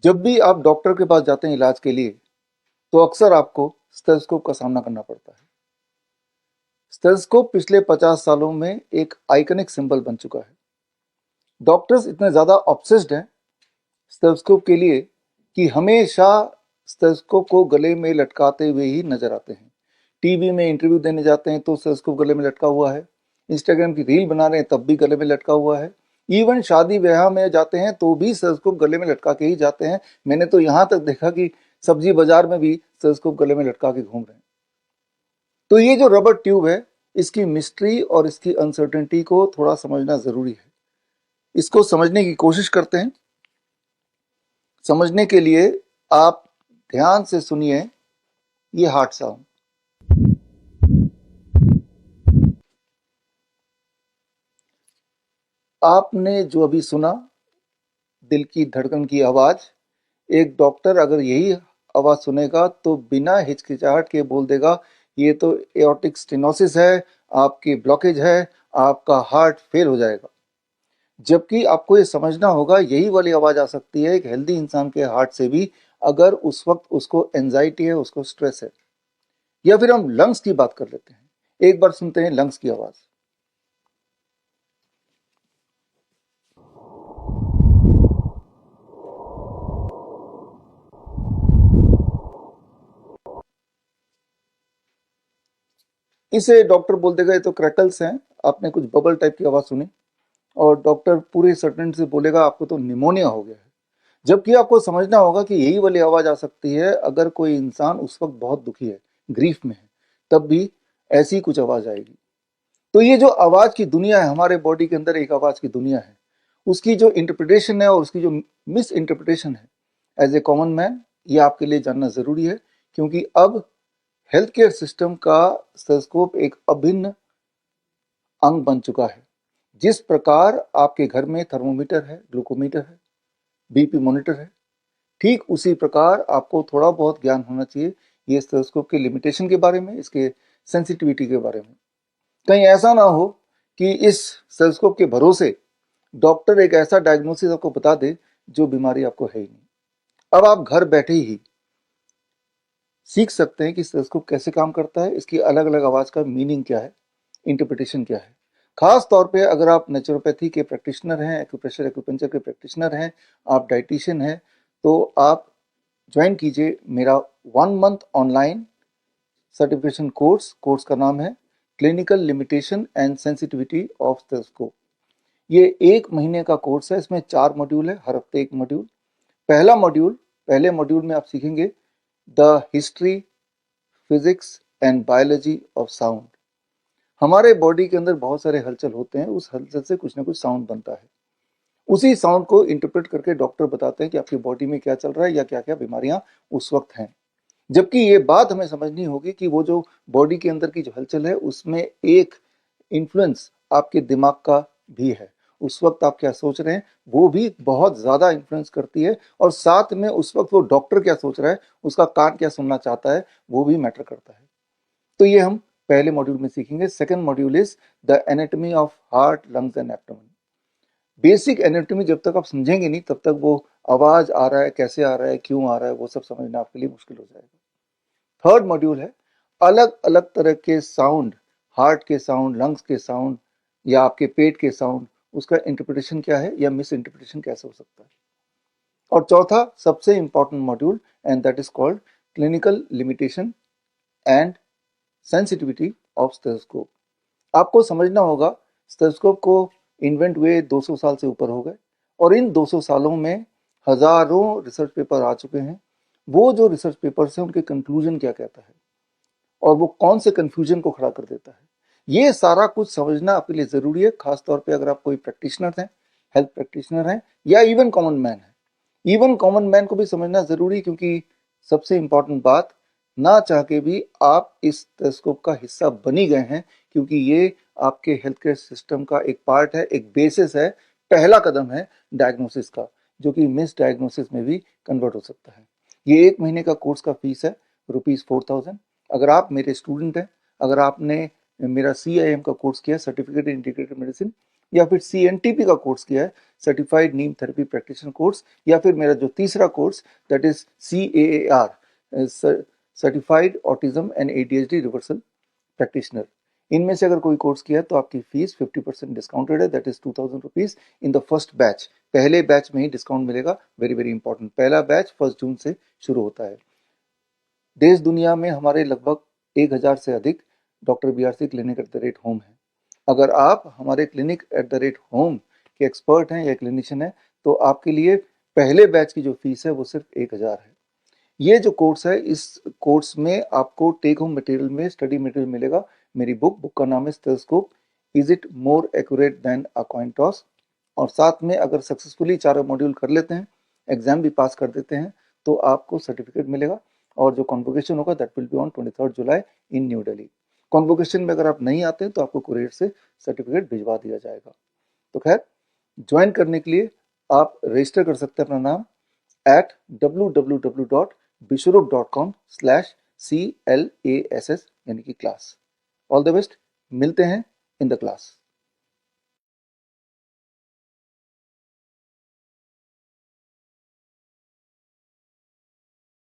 जब भी आप डॉक्टर के पास जाते हैं इलाज के लिए, तो अक्सर आपको स्टेथोस्कोप का सामना करना पड़ता है। स्टेथोस्कोप पिछले 50 सालों में एक आइकनिक सिंबल बन चुका है। डॉक्टर्स इतने ज़्यादा ऑब्सेस्ड हैं स्टेथोस्कोप के लिए कि हमेशा स्टेथोस्कोप को गले में लटकाते हुए ही नजर आते हैं। टीवी में इंटरव्यू देने जाते हैं तो स्टेथोस्कोप गले में लटका हुआ है। इंस्टाग्राम की रील बना रहे हैं तब भी गले में लटका हुआ है। इवन शादी ब्याह में जाते हैं तो भी स्टेथोस्कोप गले में लटका के ही जाते हैं। मैंने तो यहाँ तक देखा कि सब्जी बाजार में भी स्टेथोस्कोप गले में लटका के घूम रहे हैं। तो ये जो रबर ट्यूब है, इसकी मिस्ट्री और इसकी अनसर्टेनिटी को थोड़ा समझना जरूरी है। इसको समझने की कोशिश करते हैं। समझने के लिए आप ध्यान से सुनिए ये हार्ट साउंड। आपने जो अभी सुना, दिल की धड़कन की आवाज, एक डॉक्टर अगर यही आवाज सुनेगा तो बिना हिचकिचाहट के बोल देगा ये तो एओर्टिक स्टेनोसिस है, आपकी ब्लॉकेज है, आपका हार्ट फेल हो जाएगा। जबकि आपको ये समझना होगा यही वाली आवाज आ सकती है एक हेल्दी इंसान के हार्ट से भी, अगर उस वक्त उसको एंजाइटी है, उसको स्ट्रेस है। या फिर हम लंग्स की बात कर लेते हैं। एक बार सुनते हैं लंग्स की आवाज। इसे डॉक्टर बोल देगा ये तो क्रैकल्स हैं, आपने कुछ बबल टाइप की आवाज सुनी। और डॉक्टर पूरे सर्टेनिटी से बोलेगा आपको तो निमोनिया हो गया है। जबकि आपको समझना होगा कि यही वाली आवाज आ सकती है अगर कोई इंसान उस वक्त बहुत दुखी है, ग्रीफ में है, तब भी ऐसी कुछ आवाज आएगी। तो ये जो आवाज की दुनिया है, हमारे बॉडी के अंदर एक आवाज की दुनिया है। उसकी जो इंटरप्रिटेशन है और उसकी जो मिस इंटरप्रिटेशन है, एज ए कॉमन मैन ये आपके लिए जानना जरूरी है। क्योंकि अब हेल्थ केयर सिस्टम का स्टेथोस्कोप एक अभिन्न अंग बन चुका है। जिस प्रकार आपके घर में थर्मोमीटर है, ग्लूकोमीटर है, बीपी मॉनिटर है, ठीक उसी प्रकार आपको थोड़ा बहुत ज्ञान होना चाहिए ये स्टेथोस्कोप के लिमिटेशन के बारे में, इसके सेंसिटिविटी के बारे में। कहीं ऐसा ना हो कि इस स्टेथोस्कोप के भरोसे डॉक्टर एक ऐसा डायग्नोसिस आपको बता दे जो बीमारी आपको है ही नहीं। अब आप घर बैठे ही सीख सकते हैं कि स्टेथोस्कोप कैसे काम करता है, इसकी अलग अलग आवाज का मीनिंग क्या है, इंटरप्रिटेशन क्या है। खास तौर पे अगर आप नेचुरोपैथी के प्रैक्टिशनर हैं, एक्यूप्रेशर एक्यूपंक्चर के प्रैक्टिशनर हैं, आप डाइटिशियन हैं, तो आप ज्वाइन कीजिए मेरा 1 मंथ ऑनलाइन सर्टिफिकेशन कोर्स का नाम है clinical limitation and sensitivity of stethoscope. ये 1 महीने का कोर्स है। इसमें 4 मॉड्यूल है, हर हफ्ते एक मॉड्यूल। पहले मॉड्यूल में आप सीखेंगे the history, physics and biology of sound. हमारे बॉडी के अंदर बहुत सारे हलचल होते हैं, उस हलचल से कुछ ना कुछ साउंड बनता है। उसी साउंड को इंटरप्रेट करके डॉक्टर बताते हैं कि आपकी बॉडी में क्या चल रहा है या क्या क्या बीमारियां उस वक्त हैं। जबकि ये बात हमें समझनी होगी कि वो जो बॉडी के अंदर की जो हलचल है उसमें एक इन्फ्लुएंस आपके दिमाग का भी है। उस वक्त आप क्या सोच रहे हैं वो भी बहुत ज्यादा इन्फ्लुएंस करती है, और साथ में उस वक्त वो डॉक्टर क्या सोच रहा है, उसका कान क्या सुनना चाहता है, वो भी मैटर करता है। तो ये हम पहले मॉड्यूल में सीखेंगे। Second module is the anatomy of heart, lungs and abdomen. Basic anatomy जब तक आप समझेंगे नहीं तब तक वो आवाज आ रहा है, कैसे आ रहा है, क्यों आ रहा है, वो सब समझना आपके लिए मुश्किल हो जाएगा। थर्ड मॉड्यूल है अलग अलग तरह के साउंड, हार्ट के साउंड, लंग्स के साउंड या आपके पेट के साउंड, उसका इंटरप्रिटेशन क्या है या मिस इंटरप्रिटेशन कैसे हो सकता है। और चौथा सबसे important module, and that is called clinical limitation and sensitivity of stethoscope. आपको समझना होगा स्टेथोस्कोप को इन्वेंट हुए 200 साल से ऊपर हो गए, और इन 200 सालों में हजारों रिसर्च पेपर आ चुके हैं। वो जो रिसर्च पेपर्स हैं उनके कंक्लूजन क्या कहता है और वो कौन से कंफ्यूजन को खड़ा कर देता है, ये सारा कुछ समझना आपके लिए जरूरी है। खासतौर पे अगर आप कोई प्रैक्टिशनर हैं, हेल्थ प्रैक्टिशनर हैं, या इवन कॉमन मैन है। इवन कॉमन मैन को भी समझना जरूरी, क्योंकि सबसे इंपॉर्टेंट बात, ना चाह के भी आप इस टेलीस्कोप का हिस्सा बनी गए हैं, क्योंकि ये आपके हेल्थ केयर सिस्टम का एक पार्ट है, एक बेसिस है, पहला कदम है डायग्नोसिस का, जो कि मिस डायग्नोसिस में भी कन्वर्ट हो सकता है। ये 1 महीने का कोर्स का फीस है ₹4000। अगर आप मेरे स्टूडेंट हैं, अगर आपने मेरा CIM का कोर्स किया, सर्टिफिकेट इन इंटीग्रेटेड मेडिसिन, या फिर CNTP का कोर्स किया है, सर्टिफाइड नीम थेरेपी प्रैक्टिशनर कोर्स, या फिर मेरा जो तीसरा course that is CAAR, certified autism and ADHD reversal practitioner. इनमें से अगर कोई कोर्स किया है तो आपकी फीस 50% डिस्काउंटेड है, that is 2000 rupees in the first batch. पहले बैच में ही डिस्काउंट मिलेगा, वेरी वेरी इंपॉर्टेंट। पहला बैच 1 जून से शुरू होता है। देश दुनिया में हमारे लगभग 1000 से अधिक doctor BRC clinic at the rate home है। अगर आप हमारे clinic at the rate home के एक्सपर्ट हैं या क्लिनिशियन हैं तो आपके लिए पहले बैच की जो फीस है वो सिर्फ 1000 है। ये जो कोर्स है, इस कोर्स में आपको टेक होम मटेरियल में स्टडी मटेरियल मिलेगा। मेरी बुक का नाम है stethoscope, is it more accurate then a coin toss. और साथ में अगर सक्सेसफुली चारों मॉड्यूल कर लेते हैं, एग्जाम भी पास कर देते हैं, तो आपको सर्टिफिकेट मिलेगा। और जो कॉन्वोकेशन होगा that will be on 23 July in new Delhi. Convocation में अगर आप नहीं आते हैं तो आपको कुरियर से सर्टिफिकेट भिजवा दिया जाएगा। तो खैर, ज्वाइन करने के लिए आप रजिस्टर कर सकते हैं अपना नाम at www.bishrup.com/CLASS यानी कि क्लास। ऑल द बेस्ट, मिलते हैं इन द क्लास।